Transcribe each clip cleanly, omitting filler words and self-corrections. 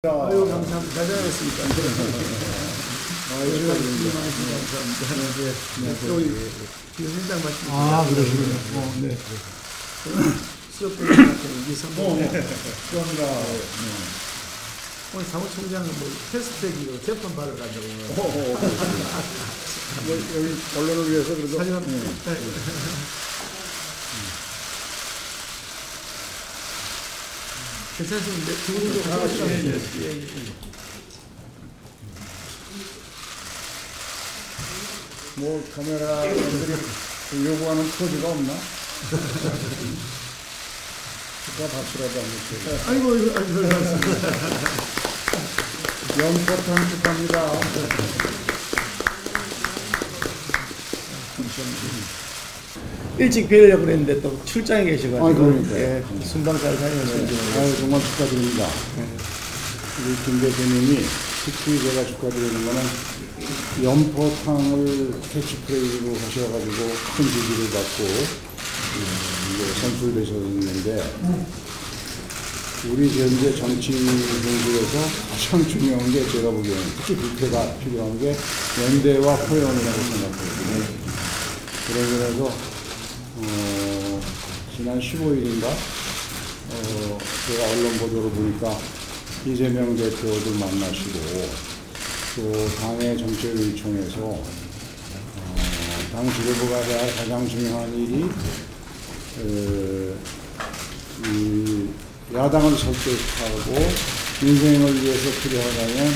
아유, 감사합니다. 잘 지냈습니까? 아유, 감사합니다. 네, 지금 현장 말씀. 아, 그러시군요. 네. 수석부장 같은 이기성부. 감사합니다. 오늘 사무총장은 뭐 패스트트랙으로 재판 받아가지고. 여기 언론을 위해서 그래도. 사진 괜찮습니다. 두 분이 좀 하시죠. 뭐 카메라들이 요구하는 포즈가 없나? 제가 박수라도 한번 쳐요. 아이고, 연포탕 축하합니다. 일찍 뵈려고 그랬는데 또 출장에 계셔가지고. 아, 그러니까요. 예, 순방 잘 다녀오셨는지. 아유, 정말 축하드립니다. 우리 김 대표님이 특히 제가 축하드리는 거는 연포탕을 캐치프레이즈로 하셔가지고 큰 지지를 받고 이제 선출되셨는데 우리 현재 정치 공부에서 가장 중요한 게 제가 보기에는 특히 국회가 필요한 게 연대와 포용이라고 생각하거든요. 그런 면에서 지난 15일인가 제가 언론 보도를 보니까 이재명 대표도 만나시고 또 당의 정책의총에서 당 지도부가 해야 할 가장 중요한 일이 이 야당을 설득하고 민생을 위해서 필요하다면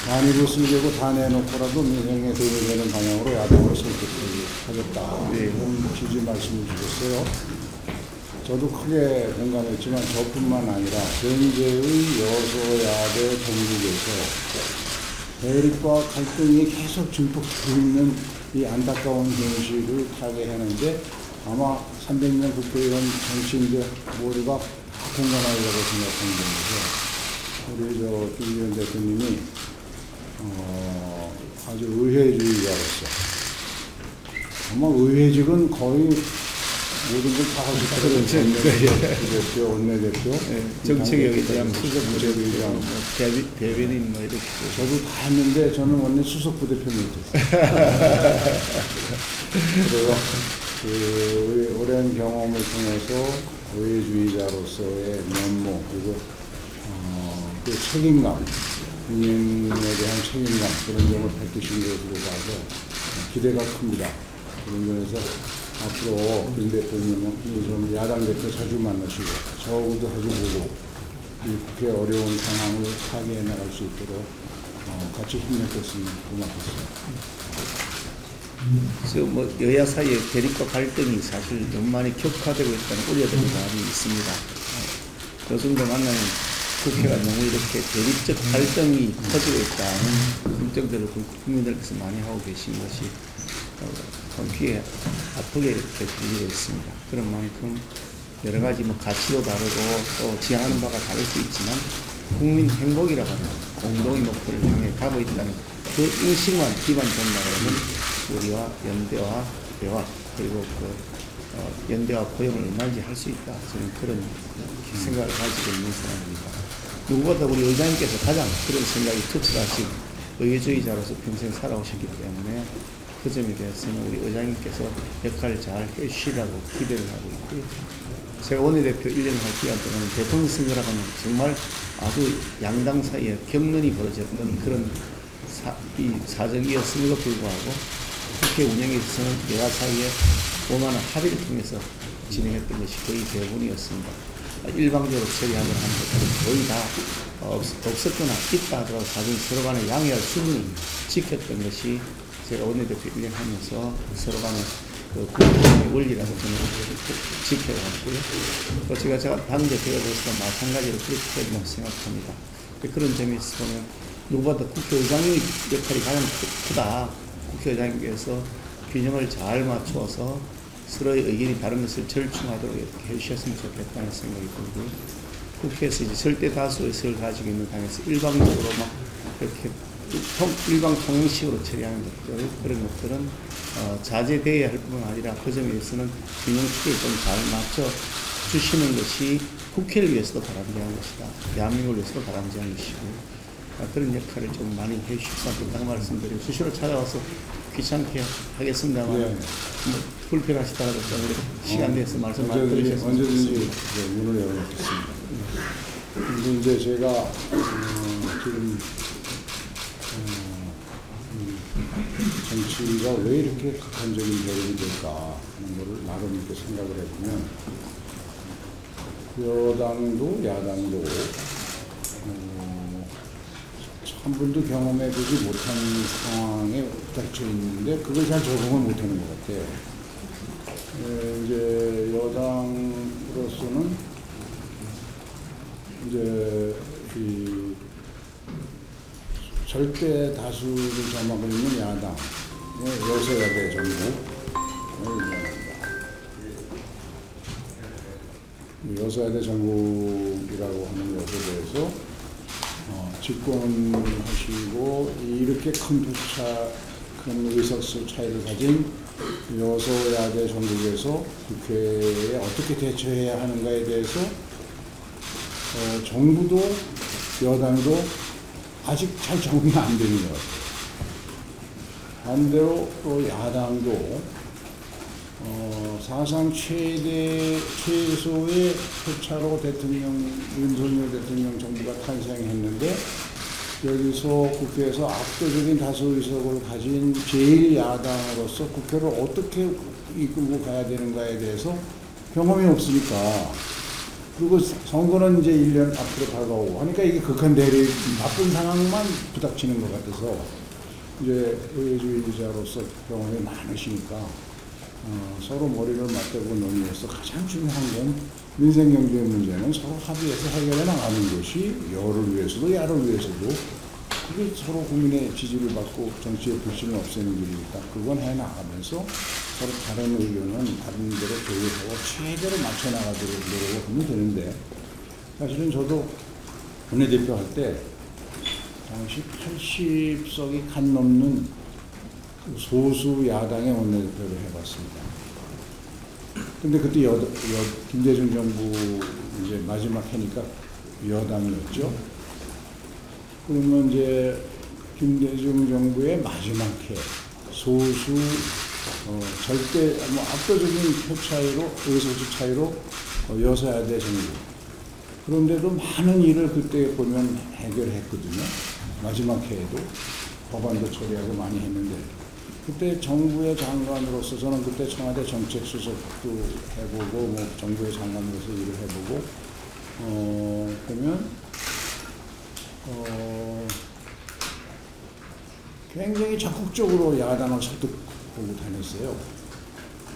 단일을 쓰려고 다 내놓고라도 민생에 도움이 되는 방향으로 야당을 설득하겠다. 이런 취지 말씀을 주셨어요. 저도 크게 공감했지만 저뿐만 아니라 현재의 여소야대 전국에서 대립과 갈등이 계속 증폭되고 있는 이 안타까운 현실을 타개하는데 아마 300년 국회의원 정치인들 모두가 공감하려고 생각하는 점에서 우리 김기현 대표님이 아주 의회주의자로서 아마 의회직은 거의 모든 걸 다 하실 거예요. 대표, 원내대표, 정책에 대한 수석부대표장, 대변인 뭐 이렇게. 저도 다 했는데 저는 원래 수석부대표님 됐어요. 그래서 그 오랜 경험을 통해서 의회주의자로서의 면모 그리고 그 책임감, 국민에 대한 책임감 그런 점을 밝히신 것으로 봐서 기대가 큽니다. 그런 면에서 앞으로 김 대표님은 좀 야당 대표 자주 만나시고 저하고도 자주 보고 이 국회 어려운 상황을 타개해 나갈 수 있도록 같이 힘냈었으면 고맙겠습니다. 지금 뭐 여야 사이의 대립과 갈등이 사실 너무 많이 격화되고 있다는 우려들이 많이 있습니다. 그 정도 만나면 국회가 너무 이렇게 대립적 갈등이 커지고 있다는 걱정들을 국민들께서 많이 하고 계신 것이 좀 귀에 아프게 이렇게 들리고 있습니다. 그런 만큼 여러 가지 뭐 가치도 다르고 또 지향하는 바가 다를 수 있지만 국민 행복이라고 하는 공동의 목표를 향해 가고 있다는 그 인식만 기반 된다면 우리와 연대와 대화 그리고 그 연대와 포용을 얼마든지 할 수 있다. 저는 그런 생각을 가지고 있는 사람입니다. 누구보다 우리 의장님께서 가장 그런 생각이 투철하신 의회주의자로서 평생 살아오셨기 때문에 그 점에 대해서는 우리 의장님께서 역할을 잘 해주시라고 기대를 하고 있고요. 제가 원내대표 1년 할 기간 동안 대통령 선거라고 하는 정말 아주 양당 사이에 격론이 벌어졌던 그런 사정이었음에도 불구하고 국회 운영에 있어서는 여야 사이에 원만한 합의를 통해서 진행했던 것이 거의 대부분이었습니다. 일방적으로 처리하거나 하는 것들은 거의 다 없었거나 있다 하더라도 사실 서로 간에 양해할 수준을 지켰던 것이 제가 원내대표 1년 하면서 서로 간에 그 국회의 원리라고 저는 지켜왔고요. 또 제가 당대표로서 마찬가지로 그렇게 해야 된다고 생각합니다. 그런 점에서 보면 누구보다 국회의장의 역할이 가장 크다. 국회의장님께서 균형을 잘 맞추어서 서로의 의견이 다른 것을 절충하도록 이렇게 해주셨으면 좋겠다는 생각이 들고요. 국회에서 이제 절대 다수의 의석을 가지고 있는 당에서 일방적으로 막 이렇게 일방 통행식으로 처리하는 것들, 그런 것들은 자제되어야 할 뿐만 아니라 그 점에서는 균형 축을 좀 잘 맞춰 주시는 것이 국회를 위해서도 바람직한 것이다. 대한민국을 위해서도 바람직한 것이고 그런 역할을 좀 많이 해주셔서 된다고 말씀드리고 수시로 찾아와서 귀찮게 하겠습니다만 예. 뭐 불편하시더라도 좀 이렇게 시간 내서 말씀 많이 언제든지 드리셨으면 좋겠습니다. 문을 열어놓겠습니다. 근데 이제 제가 지금 정치가 왜 이렇게 극단적인 대립이 될까 하는 것을 나름 이렇게 생각을 해보면 여당도 야당도 한 번도 경험해보지 못한 상황에 닥쳐 있는데 그걸 잘 적응을 못하는 것 같아요. 이제 여당으로서는 이제 이 절대 다수를 점하고 있는 야당, 여소야대 정부, 여소야대 정국이라고 하는 것에 대해서 집권하시고 이렇게 큰 의석수 차이를 가진 여소야대 정국에서 국회에 어떻게 대처해야 하는가에 대해서 정부도 여당도 아직 잘 적응이 안 되는 것 같아요. 반대로 또 야당도 사상 최소의 표차로 윤석열 대통령 정부가 탄생했는데 여기서 국회에서 압도적인 다수 의석을 가진 제1야당으로서 국회를 어떻게 이끌고 가야 되는가에 대해서 경험이 없으니까 그리고 선거는 이제 1년 앞으로 다가오고 하니까 이게 극한 대립 나쁜 상황만 부닥치는 것 같아서 이제 의회주의자로서 경험이 많으시니까 서로 머리를 맞대고 논의해서 가장 중요한 건 민생 경제 문제는 서로 합의해서 해결해 나가는 것이 여를 위해서도 야를 위해서도 그게 서로 국민의 지지를 받고 정치의 불신을 없애는 일이니까 그건 해 나가면서 서로 다른 의견은 다른 대로 조율하고 최대로 맞춰 나가도록 노력을 하면 되는데 사실은 저도 원내대표 할 때 당시 80석이 간 넘는 소수 야당의 원내대표를 해봤습니다. 근데 그때 김대중 정부 이제 마지막 해니까 여당이었죠. 그러면 이제 김대중 정부의 마지막 해 소수 절대 압도적인 표 차이로 의석수 차이로 여소야대 정부. 그런데도 많은 일을 그때 보면 해결했거든요. 마지막 해에도 법안도 처리하고 많이 했는데 그때 정부의 장관으로서 저는 그때 청와대 정책수석도 해보고 뭐 정부의 장관으로서 일을 해보고 보면 굉장히 적극적으로 야당을 설득하고 다녔어요.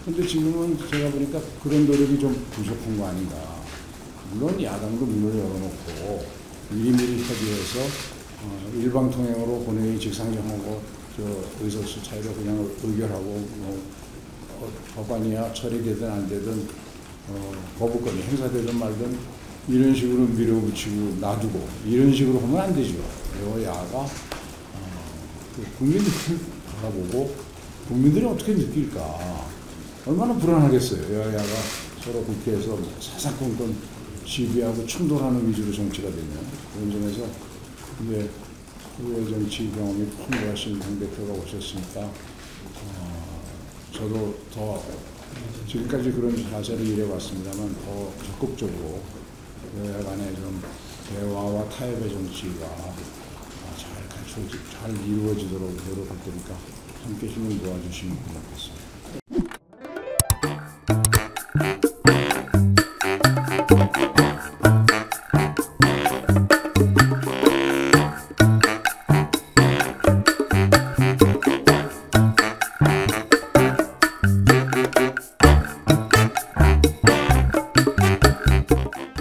근데 지금은 제가 보니까 그런 노력이 좀 부족한 거 아닌가. 물론 야당도 문을 열어놓고 미리미리 협의해서 일방통행으로 본회의 직상정하고 의석수 차이로 그냥 의결하고 뭐 법안이야 처리되든 안 되든 거부권이 행사되든 말든 이런 식으로 밀어붙이고 놔두고 이런 식으로 하면 안 되죠. 여야가 국민들을 바라보고 국민들이 어떻게 느낄까 얼마나 불안하겠어요. 여야가 서로 국회에서 사사건건 시비하고 충돌하는 위주로 정치가 되면 그런 점에서 이제 후회 정치 경험이 풍부하신 당 대표가 오셨으니까 저도 더 지금까지 그런 자세를 일해왔습니다만 더 적극적으로 여야 간의 좀 대화와 타협의 정치가 잘 이루어지도록 노력할 테니까 함께 힘을 모아주시면 고맙겠습니다.